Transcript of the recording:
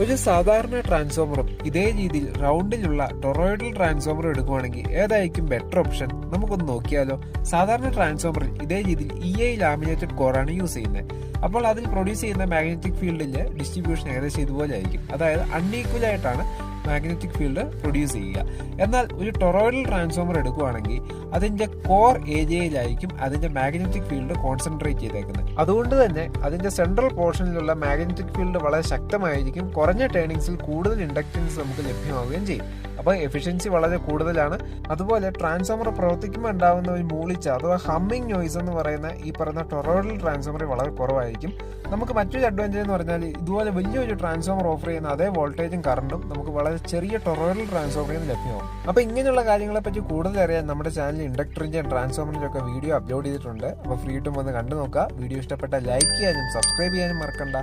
ഒരു സാധാരണ ട്രാൻസ്ഫോമറും ഇതേ രീതിയിൽ റൗണ്ടിലുള്ള ടൊറോയിഡൽ ട്രാൻസ്ഫോമറും എടുക്കുവാണെങ്കിൽ ഏതായിരിക്കും ബെറ്റർ ഓപ്ഷൻ? നമുക്കൊന്ന് നോക്കിയാലോ. സാധാരണ ട്രാൻസ്ഫോമറിൽ ഇതേ രീതിയിൽ ലാമിനേറ്റഡ് കോറാണ് യൂസ് ചെയ്യുന്നത്. അപ്പോൾ അതിൽ പ്രൊഡ്യൂസ് ചെയ്യുന്ന മാഗ്നറ്റിക് ഫീൽഡിന്റെ ഡിസ്ട്രിബ്യൂഷൻ ഏകദേശം ഇതുപോലെ ആയിരിക്കും. അതായത് അൺഈക്വൽ ആയിട്ടാണ് മാഗ്നറ്റിക് ഫീൽഡ് പ്രൊഡ്യൂസ് ചെയ്യുക. എന്നാൽ ഒരു ടൊറോയിഡൽ ട്രാൻസ്ഫോമർ എടുക്കുകയാണെങ്കിൽ അതിന്റെ കോർ ഏരിയയിലായിരിക്കും അതിന്റെ മാഗ്നറ്റിക് ഫീൽഡ് കോൺസെൻട്രേറ്റ് ചെയ്തേക്കുന്നത്. അതുകൊണ്ട് തന്നെ അതിന്റെ സെൻട്രൽ പോർഷനിലുള്ള മാഗ്നറ്റിക് ഫീൽഡ് വളരെ ശക്തമായിരിക്കും. കുറഞ്ഞ ടേണിങ്സിൽ കൂടുതൽ ഇൻഡക്റ്റൻസ് നമുക്ക് ലഭ്യമാവുകയും ചെയ്യും. അപ്പോൾ എഫിഷ്യൻസി വളരെ കൂടുതലാണ്. അതുപോലെ ട്രാൻസ്ഫോമർ പ്രവർത്തിക്കുമ്പോൾ ഉണ്ടാകുന്ന ഒരു മൂളിച്ച അഥവാ ഹമ്മിങ് നോയ്സ് എന്ന് പറയുന്ന ഈ പറയുന്ന ടൊറോയിഡൽ ട്രാൻസ്ഫോമർ വളരെ കുറവായിരിക്കും. നമുക്ക് മറ്റൊരു അഡ്വാൻറ്റേജ് എന്ന് പറഞ്ഞാൽ ഇതുപോലെ വലിയൊരു ട്രാൻസ്ഫോമർ ഓഫർ ചെയ്യുന്ന അതേ വോൾട്ടേജും കറണ്ടും നമുക്ക് വളരെ ചെറിയ ടൊറോയിഡൽ ട്രാൻസ്ഫോമറിൽ നിന്ന് ലഭ്യമാകും. അപ്പോൾ ഇങ്ങനെയുള്ള കാര്യങ്ങളെ പറ്റി കൂടുതൽ അറിയാൻ നമ്മുടെ ചാനലിൽ ഇൻഡക്ടറിന്റെയും ട്രാൻസ്ഫോമറിന്റെ ഒക്കെ വീഡിയോ അപ്ലോഡ് ചെയ്തിട്ടുണ്ട്. അപ്പോൾ ഫ്രീ ആയിട്ടും വന്ന് കണ്ടു നോക്കുക. വീഡിയോ ഇഷ്ടപ്പെട്ടാൽ ലൈക്ക് ചെയ്യാനും സബ്സ്ക്രൈബ് ചെയ്യാനും മറക്കണ്ട.